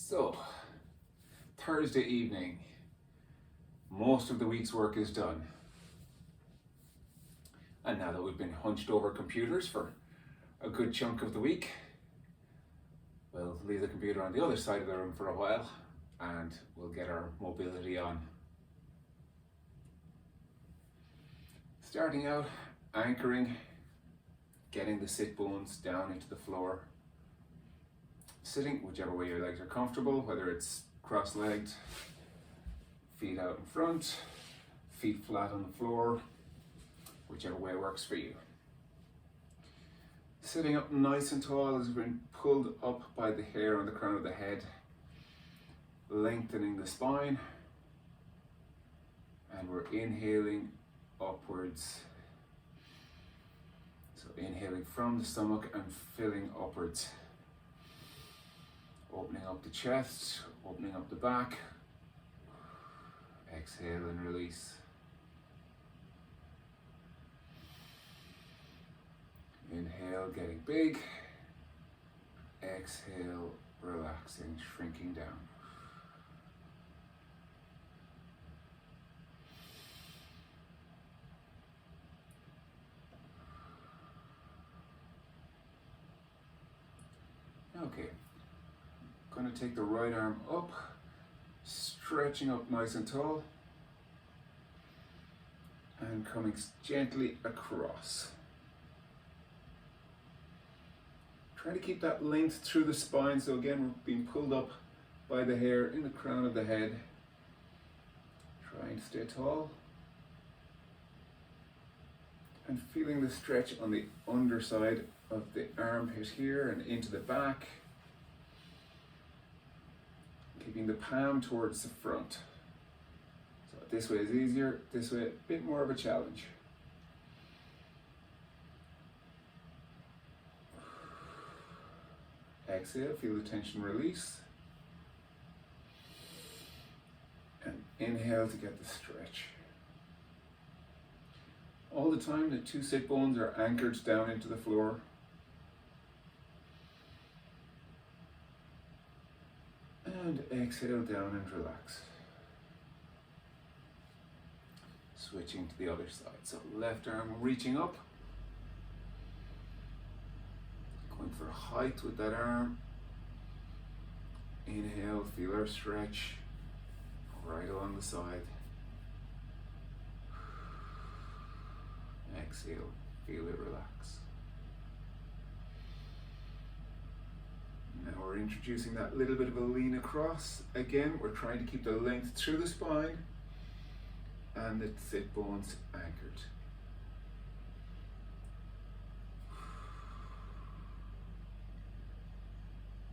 So, Thursday evening, most of the week's work is done. And now that we've been hunched over computers for a good chunk of the week, we'll leave the computer on the other side of the room for a while and we'll get our mobility on. Starting out, anchoring, getting the sit bones down into the floor. Sitting whichever way your legs are comfortable, whether it's cross-legged, feet out in front, feet flat on the floor, whichever way works for you. Sitting up nice and tall as we've been pulled up by the hair on the crown of the head, lengthening the spine, and we're inhaling upwards. So inhaling from the stomach and filling upwards. Opening up the chest, opening up the back. Exhale and release. Inhale, getting big. Exhale, relaxing, shrinking down. Okay. Going to take the right arm up, stretching up nice and tall, and coming gently across. Try to keep that length through the spine, so again we're being pulled up by the hair in the crown of the head. Try and stay tall. And feeling the stretch on the underside of the armpit here and into the back. Keeping the palm towards the front. So this way is easier, this way a bit more of a challenge. Exhale, feel the tension release. And inhale to get the stretch. All the time the two sit bones are anchored down into the floor. And exhale down and relax. Switching to the other side. So left arm reaching up. Going for height with that arm. Inhale, feel our stretch right along the side. Exhale, feel it relax. Now we're introducing that little bit of a lean across. Again, we're trying to keep the length through the spine and the sit bones anchored.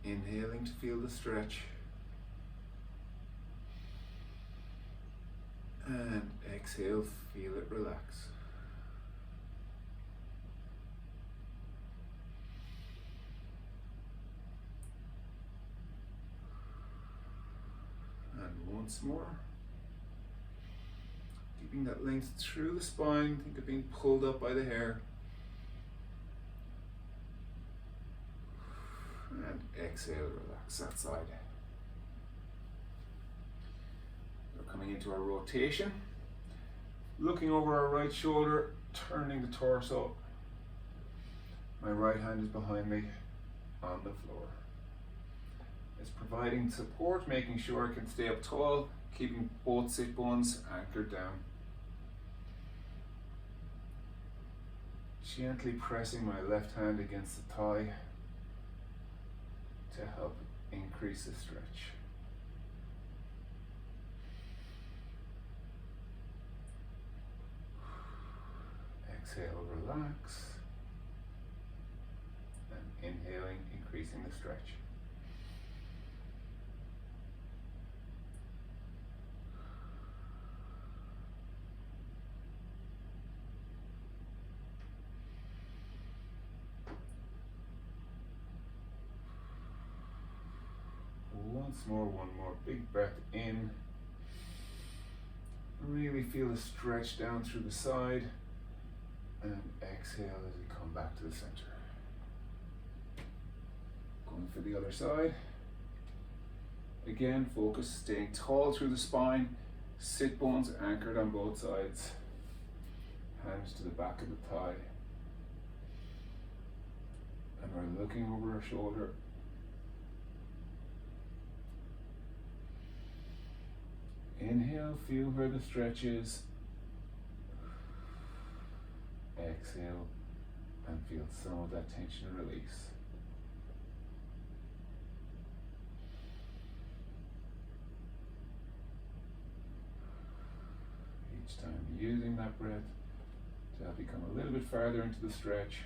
Inhaling to feel the stretch. And exhale, feel it relax. Once more, keeping that length through the spine. Think of being pulled up by the hair. And exhale, relax that side. We're coming into our rotation. Looking over our right shoulder, turning the torso. My right hand is behind me on the floor. It's providing support, making sure I can stay up tall, keeping both sit bones anchored down. Gently pressing my left hand against the thigh to help increase the stretch. Exhale, relax. And inhaling, increasing the stretch. Once more, one more big breath in. Really feel the stretch down through the side and exhale as we come back to the center. Going for the other side. Again, focus, staying tall through the spine, sit bones anchored on both sides, hands to the back of the thigh. And we're looking over our shoulder. Inhale, feel where the stretch is. Exhale, and feel some of that tension release. Each time using that breath to help you come a little bit farther into the stretch.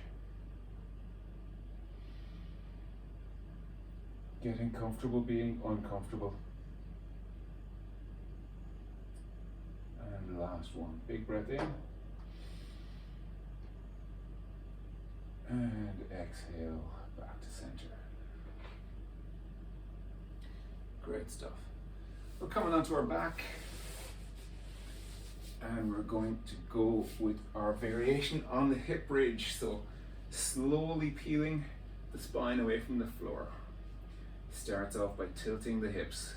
Getting comfortable being uncomfortable. And last one, big breath in. And exhale, back to center. Great stuff. We're coming onto our back. And we're going to go with our variation on the hip bridge. So slowly peeling the spine away from the floor. Starts off by tilting the hips.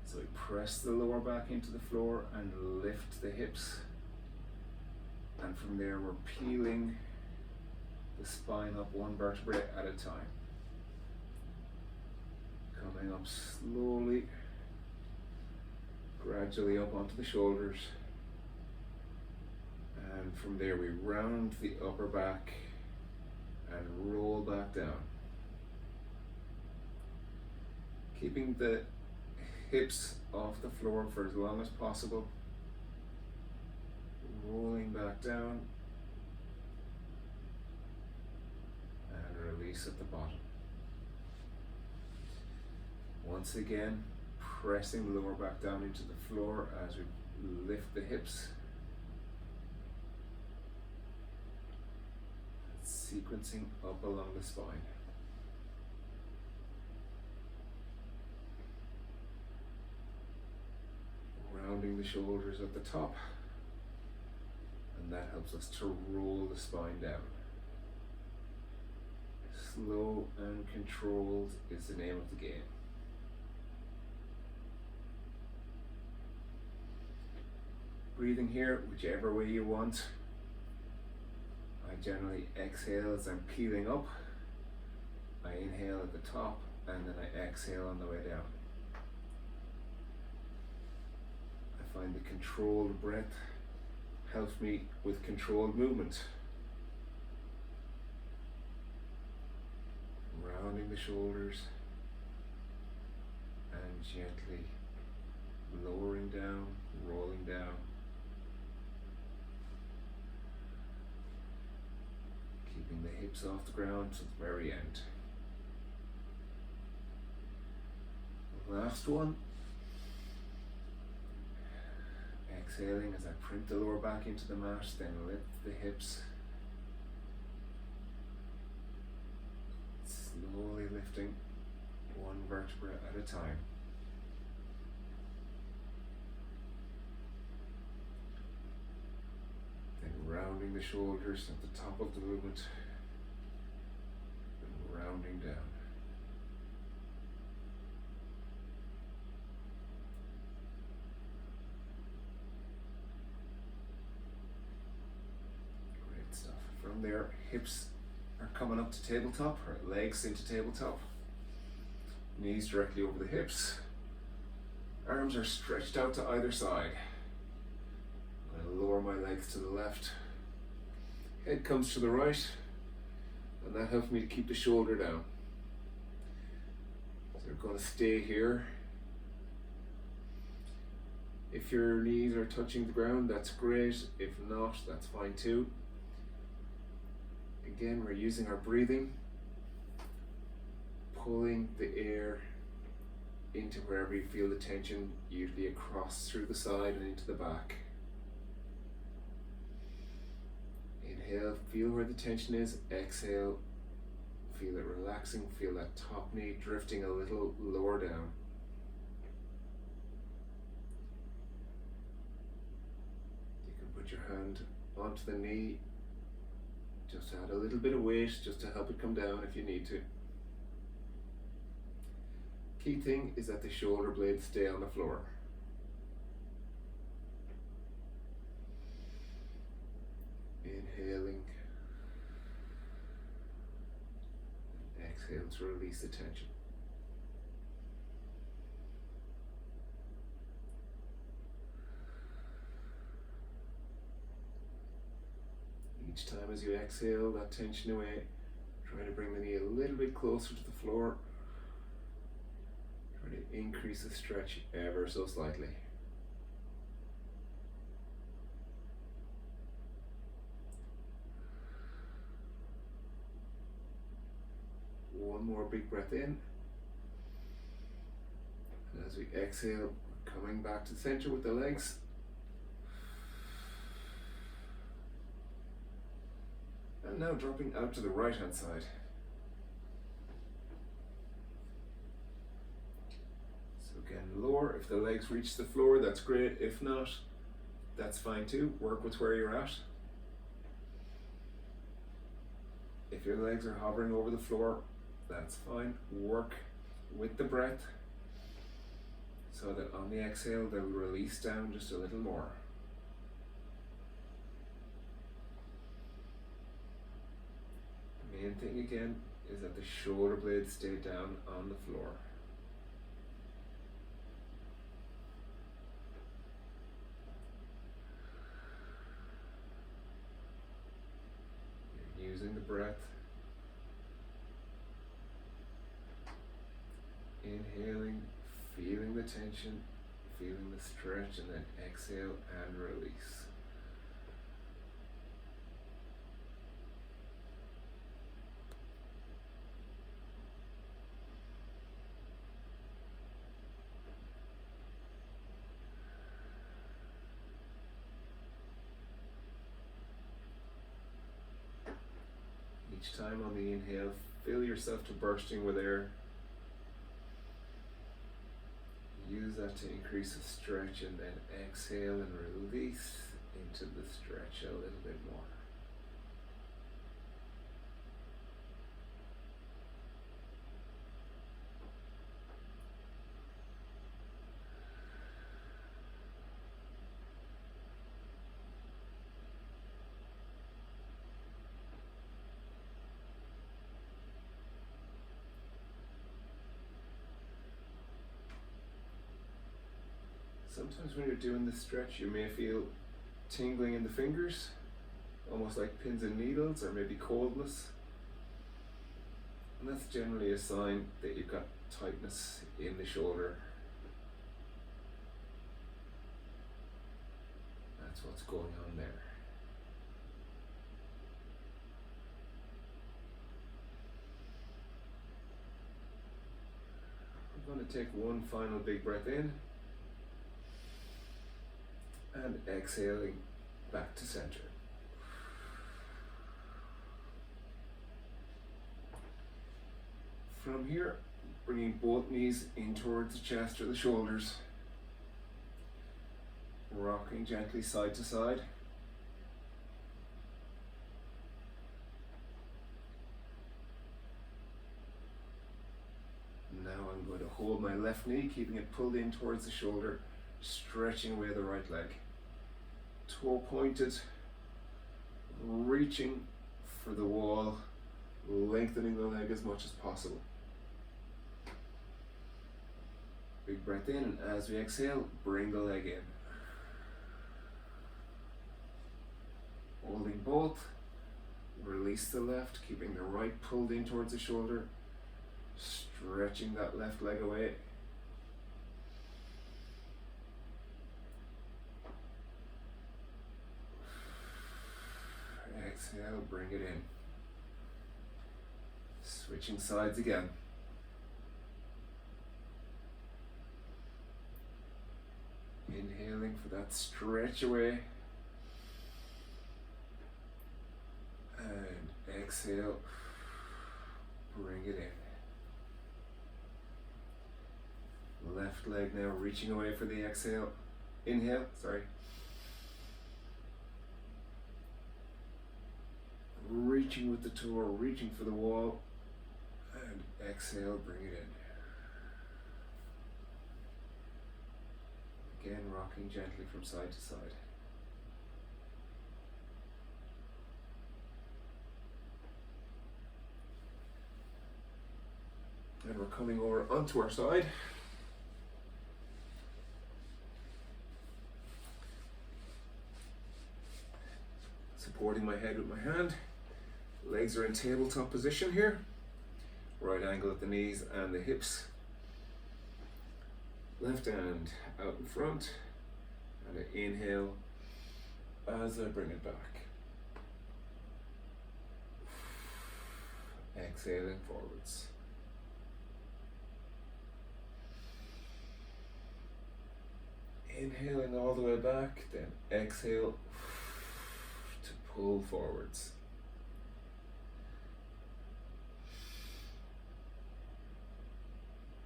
So we press the lower back into the floor and lift the hips. And from there we're peeling the spine up one vertebrae at a time. Coming up slowly, gradually up onto the shoulders. And from there we round the upper back and roll back down. Keeping the hips off the floor for as long as possible. Rolling back down. And release at the bottom. Once again, pressing the lower back down into the floor as we lift the hips. Sequencing up along the spine. Rounding the shoulders at the top, and that helps us to roll the spine down. Slow and controlled is the name of the game. Breathing here, whichever way you want. I generally exhale as I'm peeling up. I inhale at the top and then I exhale on the way down. I find the controlled breath helps me with controlled movement. Rounding the shoulders and gently lowering down, rolling down. Keeping the hips off the ground to the very end. Last one. Exhaling as I print the lower back into the mat, then lift the hips. Slowly lifting one vertebra at a time. Then rounding the shoulders at the top of the movement. And rounding down. Great stuff. From there, hips are coming up to tabletop, or legs into tabletop. Knees directly over the hips. Arms are stretched out to either side. I'm going to lower my legs to the left. Head comes to the right, and that helps me to keep the shoulder down. So we're going to stay here. If your knees are touching the ground, that's great. If not, that's fine too. Again, we're using our breathing, pulling the air into wherever you feel the tension, usually across through the side and into the back. Inhale, feel where the tension is. Exhale, feel it relaxing, feel that top knee drifting a little lower down. You can put your hand onto the knee. Just add a little bit of weight just to help it come down if you need to. Key thing is that the shoulder blades stay on the floor. Inhaling. Exhale to release the tension. Each time as you exhale that tension away, try to bring the knee a little bit closer to the floor. Try to increase the stretch ever so slightly. One more big breath in. And as we exhale, coming back to the center with the legs. And now dropping out to the right hand side. So again, lower. If the legs reach the floor, that's great. If not, that's fine too. Work with where you're at. If your legs are hovering over the floor, that's fine. Work with the breath so that on the exhale they'll release down just a little more. The main thing again is that the shoulder blades stay down on the floor. You're using the breath. Inhaling, feeling the tension, feeling the stretch, and then exhale and release. Each time on the inhale, feel yourself to bursting with air. Use that to increase the stretch, and then exhale and release into the stretch a little bit more. Sometimes when you're doing this stretch, you may feel tingling in the fingers, almost like pins and needles, or maybe coldness. And that's generally a sign that you've got tightness in the shoulder. That's what's going on there. I'm going to take one final big breath in. And exhaling back to center. From here, bringing both knees in towards the chest or the shoulders. Rocking gently side to side. Now I'm going to hold my left knee, keeping it pulled in towards the shoulder, stretching away the right leg. Toe pointed, reaching for the wall, lengthening the leg as much as possible. Big breath in, and as we exhale, bring the leg in. Holding both, release the left, keeping the right pulled in towards the shoulder, stretching that left leg away. Exhale, bring it in. Switching sides again. Inhaling for that stretch away. And exhale, bring it in. Left leg now reaching away for the exhale. Inhale, sorry. Reaching with the toe, reaching for the wall, and exhale, bring it in. Again, rocking gently from side to side. And we're coming over onto our side. Supporting my head with my hand. Legs are in tabletop position here. Right angle at the knees and the hips. Left hand out in front. And I inhale as I bring it back. Exhaling forwards. Inhaling all the way back, then exhale to pull forwards.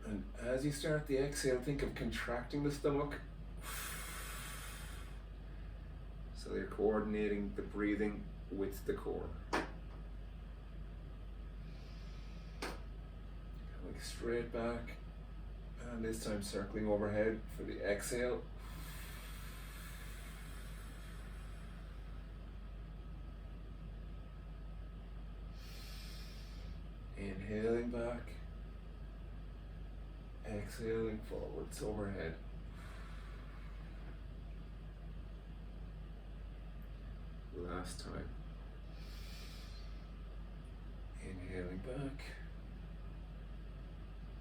And as you start the exhale, think of contracting the stomach. So you're coordinating the breathing with the core. Coming straight back, and this time circling overhead for the exhale. Inhaling back, exhaling forwards overhead. Last time. Inhaling back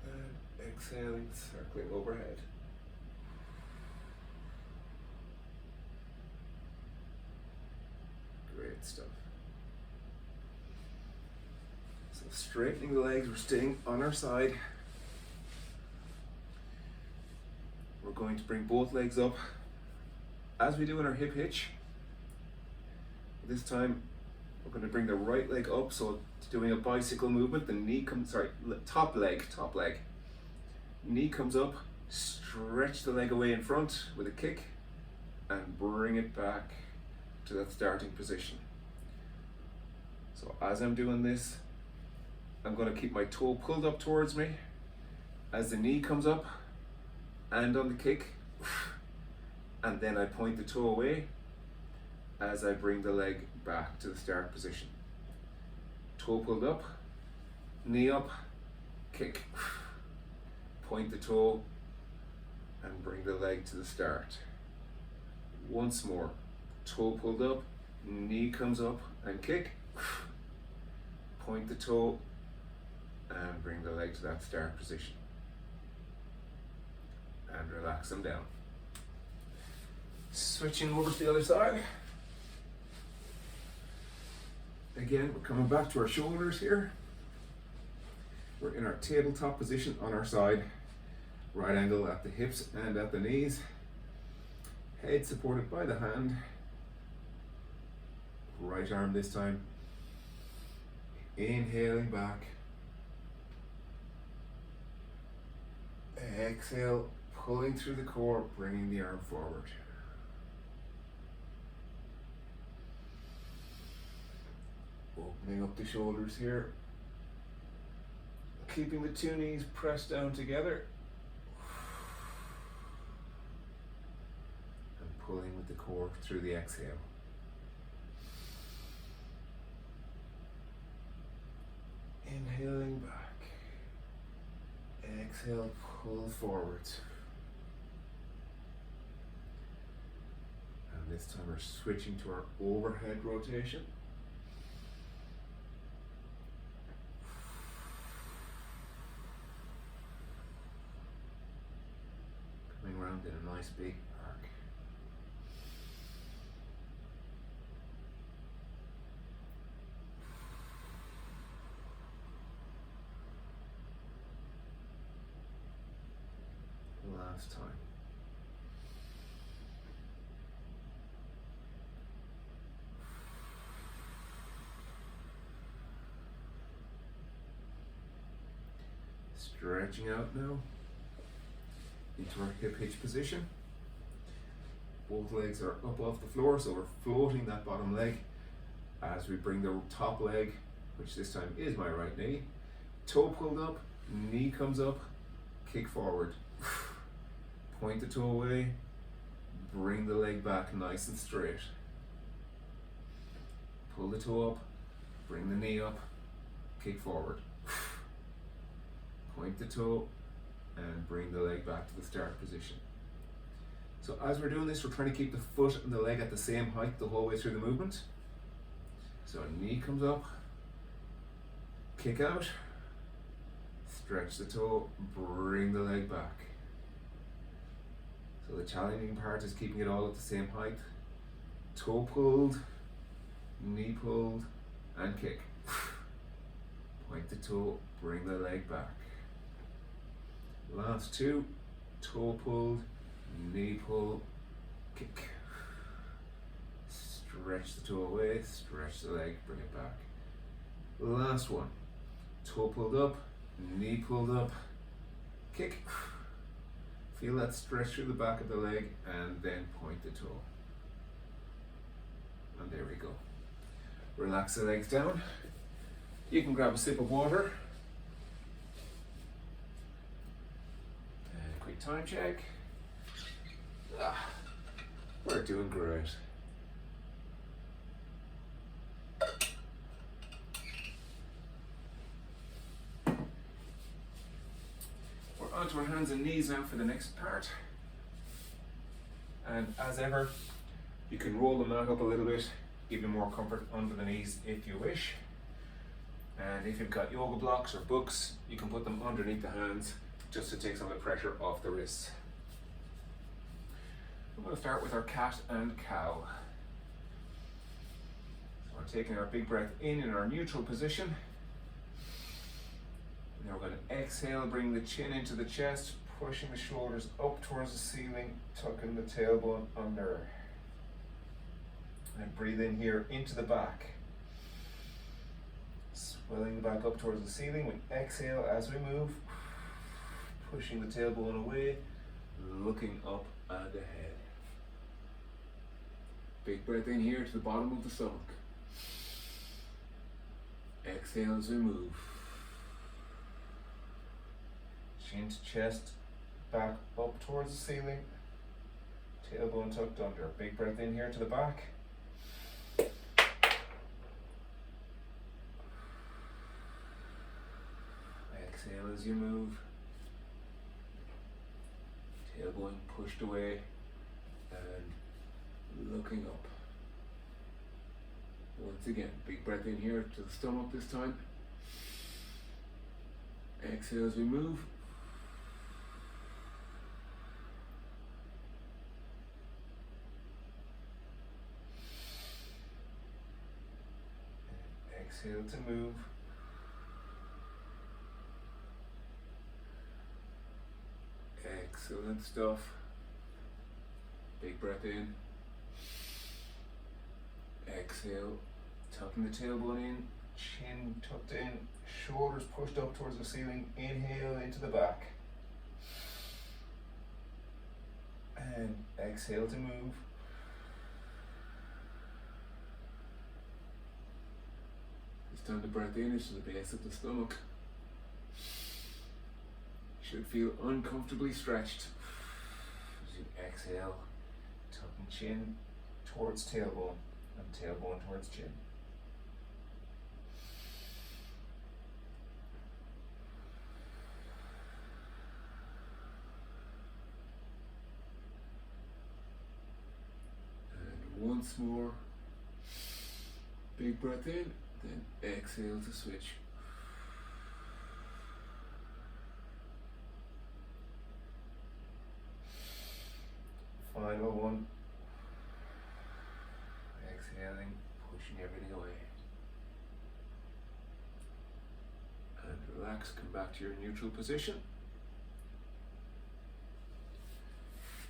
and exhaling, circling overhead. Great stuff. So straightening the legs, we're staying on our side. We're going to bring both legs up as we do in our hip hitch. This time we're going to bring the right leg up, so doing a bicycle movement. The knee comes, top leg. Knee comes up, stretch the leg away in front with a kick and bring it back to that starting position. So as I'm doing this, I'm going to keep my toe pulled up towards me as the knee comes up and on the kick, and then I point the toe away as I bring the leg back to the start position. Toe pulled up, knee up, kick. Point the toe and bring the leg to the start. Once more, toe pulled up, knee comes up and kick. Point the toe and bring the leg to that start position. And relax them down. Switching over to the other side. Again, we're coming back to our shoulders here. We're in our tabletop position on our side. Right angle at the hips and at the knees. Head supported by the hand. Right arm this time. Inhaling back. Exhale, pulling through the core, bringing the arm forward. Opening up the shoulders here. Keeping the two knees pressed down together. And pulling with the core through the exhale. Inhaling back. Exhale, pull forwards. And this time we're switching to our overhead rotation. Coming around in a nice big arc. Last time. Stretching out now into our hip hitch position. Both legs are up off the floor, so we're floating that bottom leg as we bring the top leg, which this time is my right knee, toe pulled up, knee comes up, kick forward. Point the toe away, bring the leg back nice and straight. Pull the toe up, bring the knee up, kick forward. Point the toe and bring the leg back to the start position. So as we're doing this, we're trying to keep the foot and the leg at the same height the whole way through the movement. So knee comes up, kick out, stretch the toe, bring the leg back. So the challenging part is keeping it all at the same height. Toe pulled, knee pulled, and kick. Point the toe, bring the leg back. Last two, toe pulled, knee pull, kick. Stretch the toe away, stretch the leg, bring it back. Last one, toe pulled up, knee pulled up, kick. Feel that stretch through the back of the leg and then point the toe. And there we go. Relax the legs down. You can grab a sip of water. And quick time check. We're doing great. We're onto our hands and knees now for the next part. And as ever, you can roll the mat up a little bit, give you more comfort under the knees if you wish. And if you've got yoga blocks or books, you can put them underneath the hands just to take some of the pressure off the wrists. I'm going to start with our cat and cow. So we're taking our big breath in our neutral position. Now we're going to exhale, bring the chin into the chest, pushing the shoulders up towards the ceiling, tucking the tailbone under. And breathe in here into the back. Swelling the back up towards the ceiling. We exhale as we move, pushing the tailbone away, looking up and ahead. Big breath in here to the bottom of the stomach. Exhale as we move. Chin to chest, back up towards the ceiling, tailbone tucked under. Big breath in here to the back. Exhale as you move. Tailbone pushed away and looking up. Once again, big breath in here to the stomach this time. Exhale as we move. Exhale to move. Excellent stuff. Big breath in. Exhale, tucking the tailbone in, chin tucked in, shoulders pushed up towards the ceiling. Inhale into the back. And exhale to move. This time the breath in is to the base of the stomach. Should feel uncomfortably stretched. As you exhale, tucking chin towards tailbone and tailbone towards chin. And once more, big breath in, then exhale to switch. Final one. Exhaling, pushing everything away. And relax, come back to your neutral position.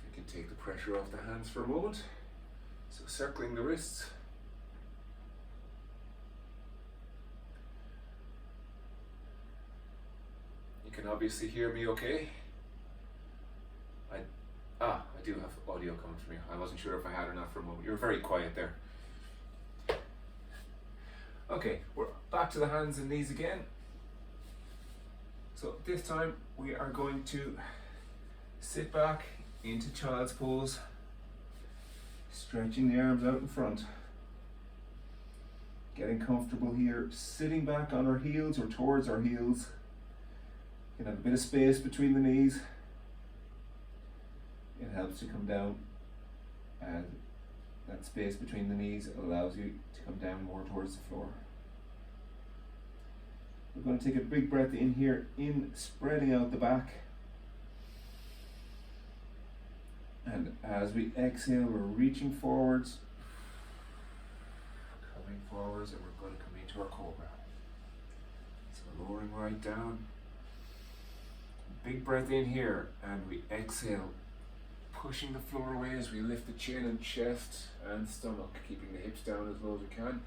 You can take the pressure off the hands for a moment. So circling the wrists. You can obviously hear me okay. I do have audio coming from you. I wasn't sure if I had or not for a moment. You were very quiet there. Okay, we're back to the hands and knees again. So this time we are going to sit back into child's pose. Stretching the arms out in front. Getting comfortable here, sitting back on our heels or towards our heels. You can have a bit of space between the knees. It helps to come down, and that space between the knees allows you to come down more towards the floor. We're going to take a big breath in here, spreading out the back. And as we exhale, we're reaching forwards, coming forwards, and we're going to come into our cobra. So lowering right down. Big breath in here, and we exhale, pushing the floor away as we lift the chin and chest and stomach, keeping the hips down as low as we can.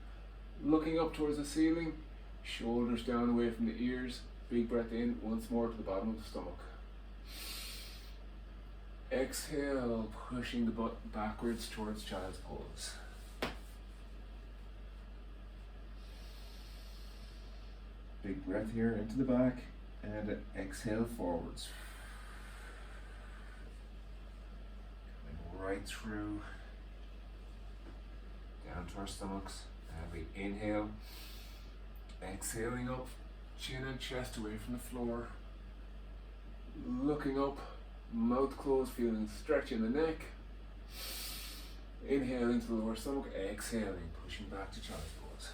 Looking up towards the ceiling, shoulders down away from the ears. Big breath in once more to the bottom of the stomach. Exhale, pushing the butt backwards towards child's pose. Big breath here into the back, and exhale forwards. Coming right through, down to our stomachs, and we inhale, exhaling up, chin and chest away from the floor, looking up, mouth closed, feeling stretch in the neck. Inhaling to the lower stomach, exhaling, pushing back to child's pose.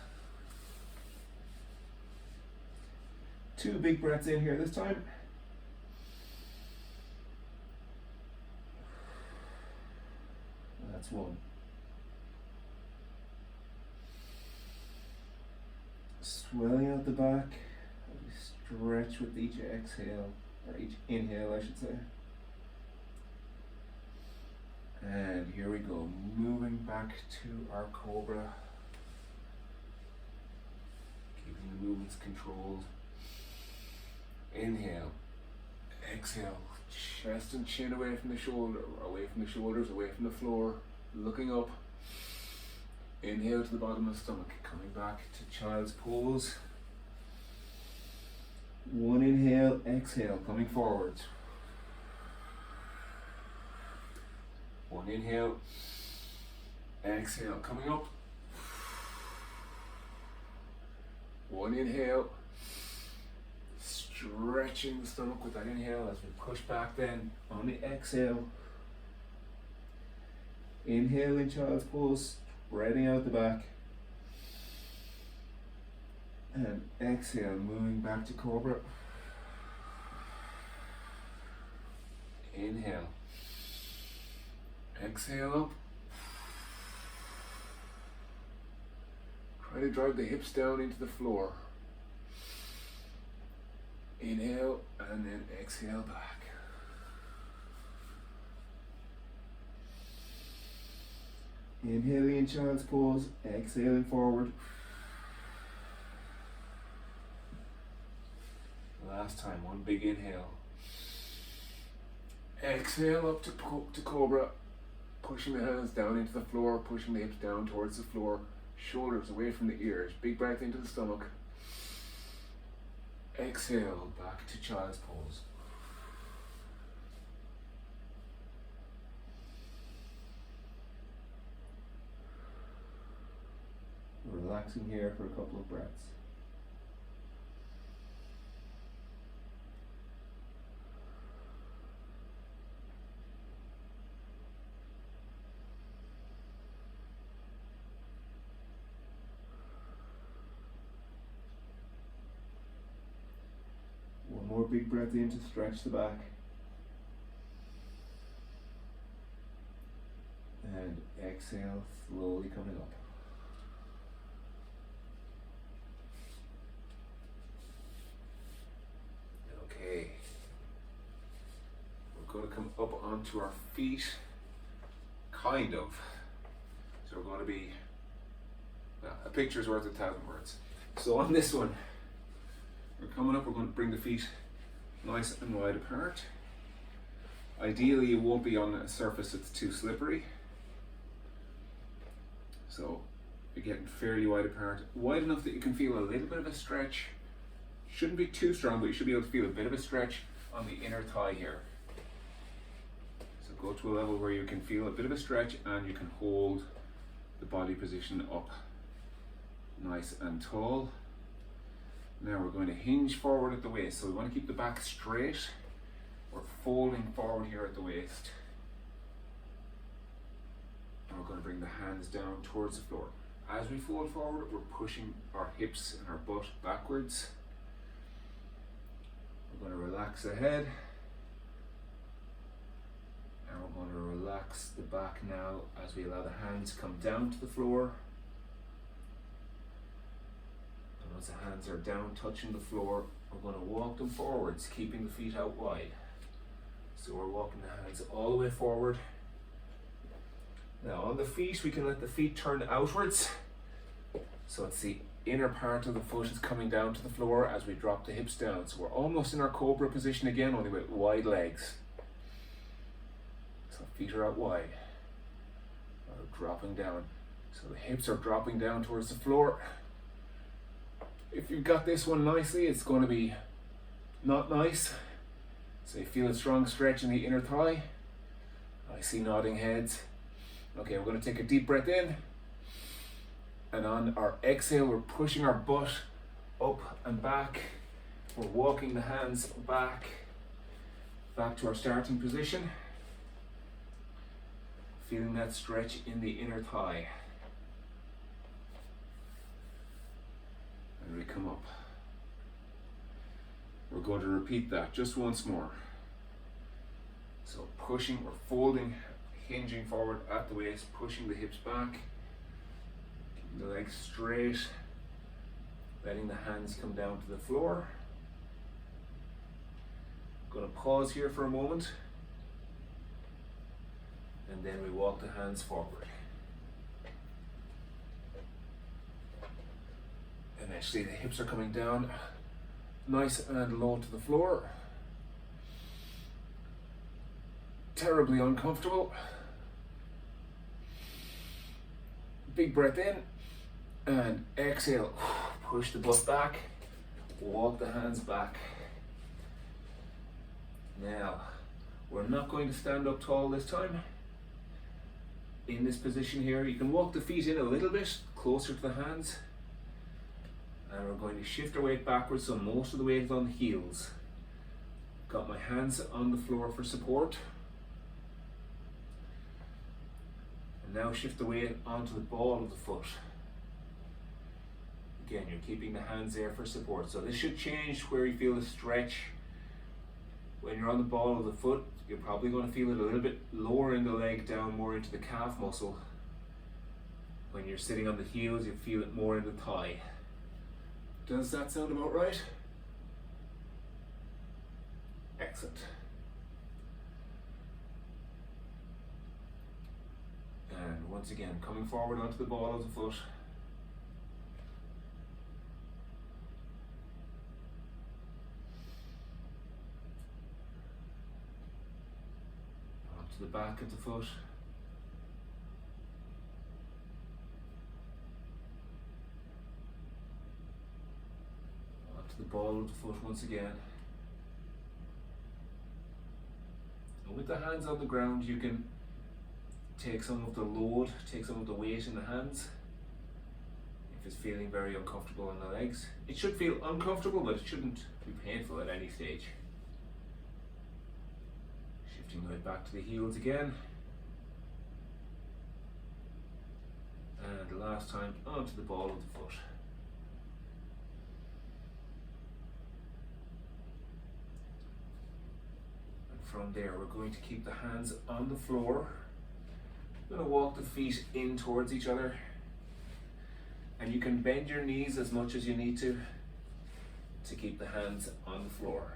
2 big breaths in here this time. That's 1. Swelling out the back. Stretch with each exhale, or each inhale, I should say. And here we go, moving back to our cobra. Keeping the movements controlled. Inhale, exhale, chest and chin away from the shoulder, away from the shoulders, away from the floor, looking up. Inhale to the bottom of the stomach, coming back to child's pose. 1 inhale, exhale, coming forwards. 1 inhale, exhale, coming up. 1 inhale, stretching the stomach with that inhale as we push back then on the exhale. Inhale in child's pose, spreading out the back. And exhale, moving back to cobra. Inhale. Exhale up. Try to drive the hips down into the floor. Inhale and then exhale back. Inhaling in child's pose, exhaling forward. Last time, 1 big inhale. Exhale up to cobra. Pushing the hands down into the floor, pushing the hips down towards the floor, shoulders away from the ears. Big breath into the stomach. Exhale, back to child's pose. Relaxing here for a couple of breaths. More big breath in to stretch the back. And exhale, slowly coming up. Okay. We're going to come up onto our feet, kind of. So we're going to be, a picture's worth 1,000 words. So on this one, we're coming up, we're going to bring the feet nice and wide apart. Ideally, you won't be on a surface that's too slippery. So you're getting fairly wide apart, wide enough that you can feel a little bit of a stretch. Shouldn't be too strong, but you should be able to feel a bit of a stretch on the inner thigh here. So Go to a level where you can feel a bit of a stretch and you can hold the body position up nice and tall. Now we're going to hinge forward at the waist. So we want to keep the back straight. We're folding forward here at the waist. And we're going to bring the hands down towards the floor. As we fold forward, we're pushing our hips and our butt backwards. We're going to relax the head. And we're going to relax the back now as we allow the hands come down to the floor. And once the hands are down touching the floor, we're going to walk them forwards, keeping the feet out wide. So we're walking the hands all the way forward. Now on the feet, we can let the feet turn outwards. So it's the inner part of the foot is coming down to the floor as we drop the hips down. So we're almost in our cobra position again, only with wide legs. So feet are out wide. We're dropping down. So the hips are dropping down towards the floor. If you've got this one nicely, it's going to be not nice. So you feel a strong stretch in the inner thigh. I see nodding heads. Okay, we're going to take a deep breath in. And on our exhale, we're pushing our butt up and back. We're walking the hands back to our starting position. Feeling that stretch in the inner thigh. And we come up. We're going to repeat that just once more. So pushing or folding, hinging forward at the waist, pushing the hips back, keeping the legs straight, letting the hands come down to the floor. I'm going to pause here for a moment, and then we walk the hands forward. Eventually the hips are coming down nice and low to the floor. Terribly uncomfortable. Big breath in and exhale. Push the butt back, walk the hands back. Now, we're not going to stand up tall this time. In this position here, you can walk the feet in a little bit closer to the hands. And we're going to shift our weight backwards, so most of the weight is on the heels. Got my hands on the floor for support. And now shift the weight onto the ball of the foot. Again, you're keeping the hands there for support. So this should change where you feel the stretch. When you're on the ball of the foot, you're probably going to feel it a little bit lower in the leg, down more into the calf muscle. When you're sitting on the heels, you feel it more in the thigh. Does that sound about right? Excellent. And once again, coming forward onto the ball of the foot. Onto the back of the foot. The ball of the foot once again. And with the hands on the ground, you can take some of the load, take some of the weight in the hands. If it's feeling very uncomfortable on the legs, it should feel uncomfortable, but it shouldn't be painful at any stage. Shifting the weight back to the heels again. And the last time onto the ball of the foot. From there, we're going to keep the hands on the floor. We're going to walk the feet in towards each other. And you can bend your knees as much as you need to keep the hands on the floor.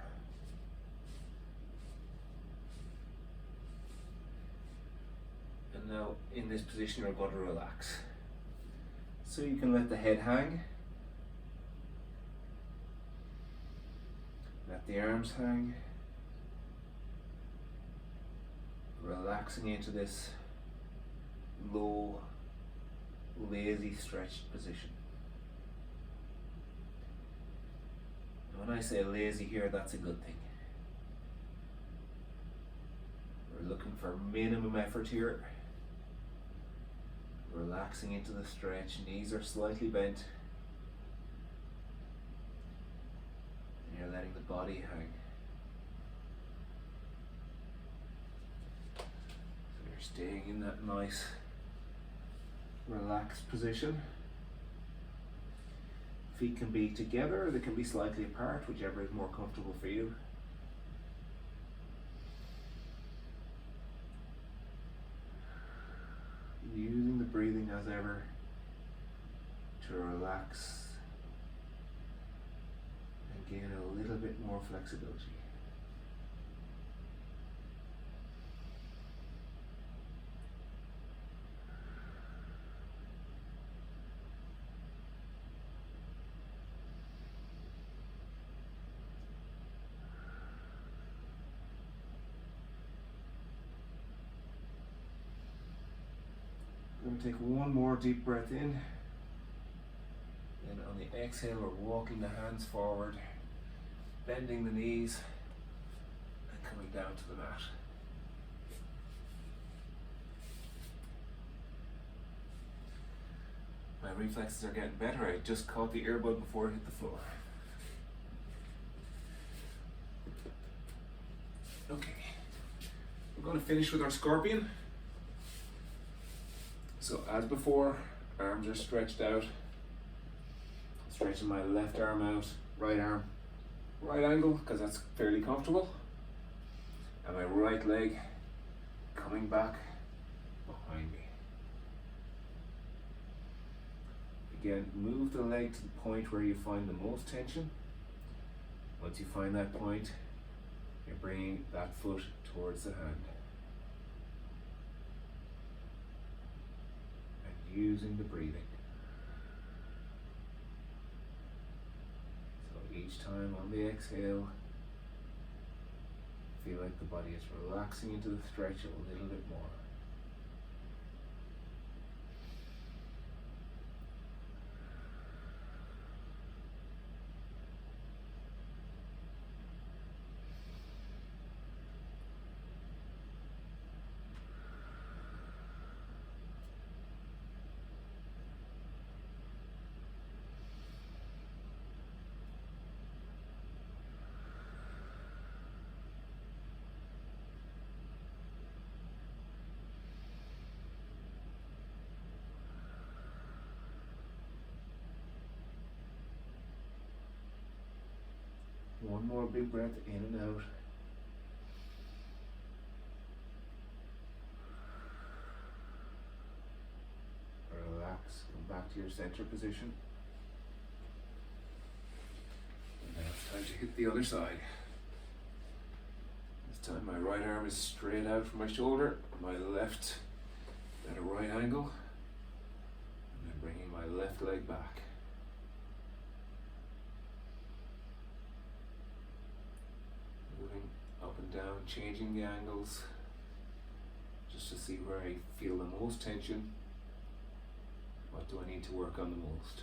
And now, in this position, you're going to relax. So you can let the head hang. Let the arms hang. Relaxing into this low, lazy, stretched position. And when I say lazy here, that's a good thing. looking for minimum effort here. Relaxing into the stretch, knees are slightly bent. And you're letting the body hang. So you're staying in that nice, relaxed position. Feet can be together, or they can be slightly apart, whichever is more comfortable for you. Using the breathing as ever to relax and gain a little bit more flexibility. I'm going to take one more deep breath in. Then on the exhale, we're walking the hands forward, bending the knees, and coming down to the mat. My reflexes are getting better. I just caught the earbud before it hit the floor. Okay, we're going to finish with our scorpion. So as before, arms are stretched out. Stretching my left arm out, right arm, right angle, because that's fairly comfortable. And my right leg coming back behind me. Again, move the leg to the point where you find the most tension. Once you find that point, you're bringing that foot towards the hand. Using the breathing. So each time on the exhale, feel like the body is relaxing into the stretch a little bit more. One more big breath in and out. Relax, come back to your center position. And now it's time to hit the other side. This time my right arm is straight out from my shoulder, my left at a right angle, and then bringing my left leg back. Moving up and down, changing the angles, just to see where I feel the most tension. What do I need to work on the most?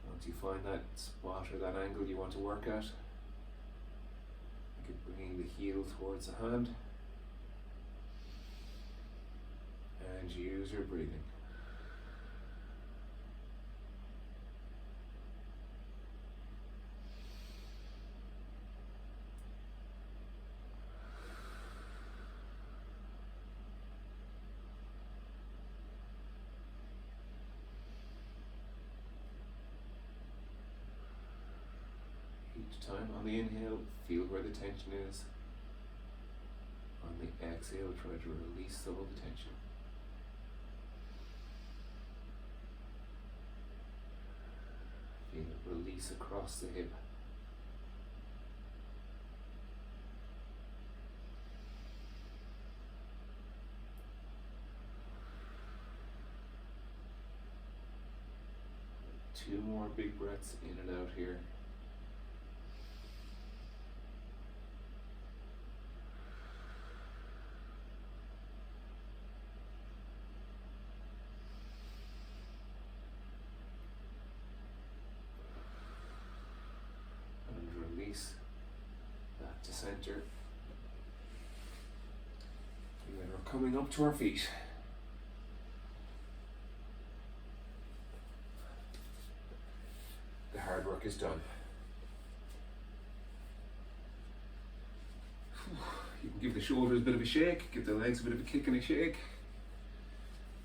Once you find that spot or that angle you want to work at, bringing the heel towards the hand, and use your breathing. Each time on the inhale, feel where the tension is. On the exhale, try to release some of the tension. Feel it release across the hip. Two more big breaths in and out here. That to center. And then we're coming up to our feet. The hard work is done. You can give the shoulders a bit of a shake, give the legs a bit of a kick and a shake.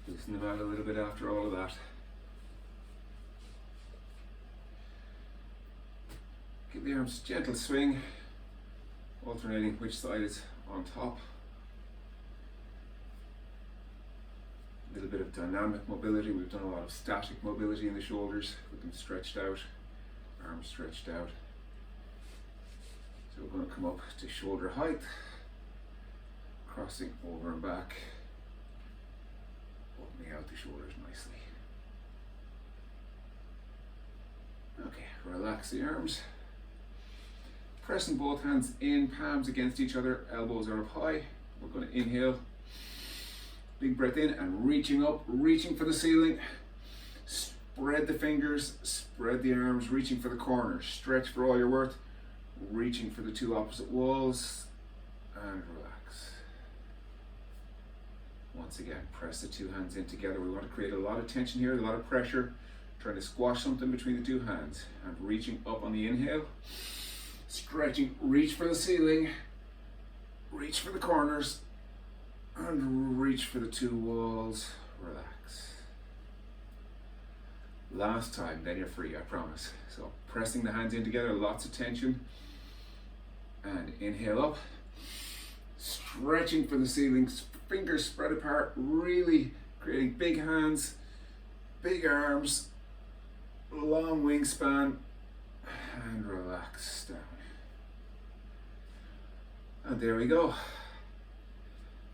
Loosen them out a little bit after all of that. Give the arms a gentle swing, alternating which side is on top. A little bit of dynamic mobility. We've done a lot of static mobility in the shoulders with them stretched out, arms stretched out. So we're going to come up to shoulder height, crossing over and back, opening out the shoulders nicely. Okay, relax the arms. Pressing both hands in, palms against each other, elbows are up high. We're going to inhale, big breath in and reaching up, reaching for the ceiling. Spread the fingers, spread the arms, reaching for the corners. Stretch for all you're worth, reaching for the two opposite walls, and relax. Once again, press the two hands in together. We want to create a lot of tension here, a lot of pressure, trying to squash something between the two hands. And reaching up on the inhale, stretching, reach for the ceiling, reach for the corners, and reach for the two walls. Relax. Last time, then you're free, I promise. So pressing the hands in together, lots of tension. And inhale up, stretching for the ceiling, fingers spread apart, really creating big hands, big arms, long wingspan, and relax down. And there we go.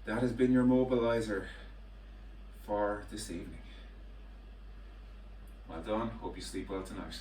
That has been your mobilizer for this evening. Well done. Hope you sleep well tonight.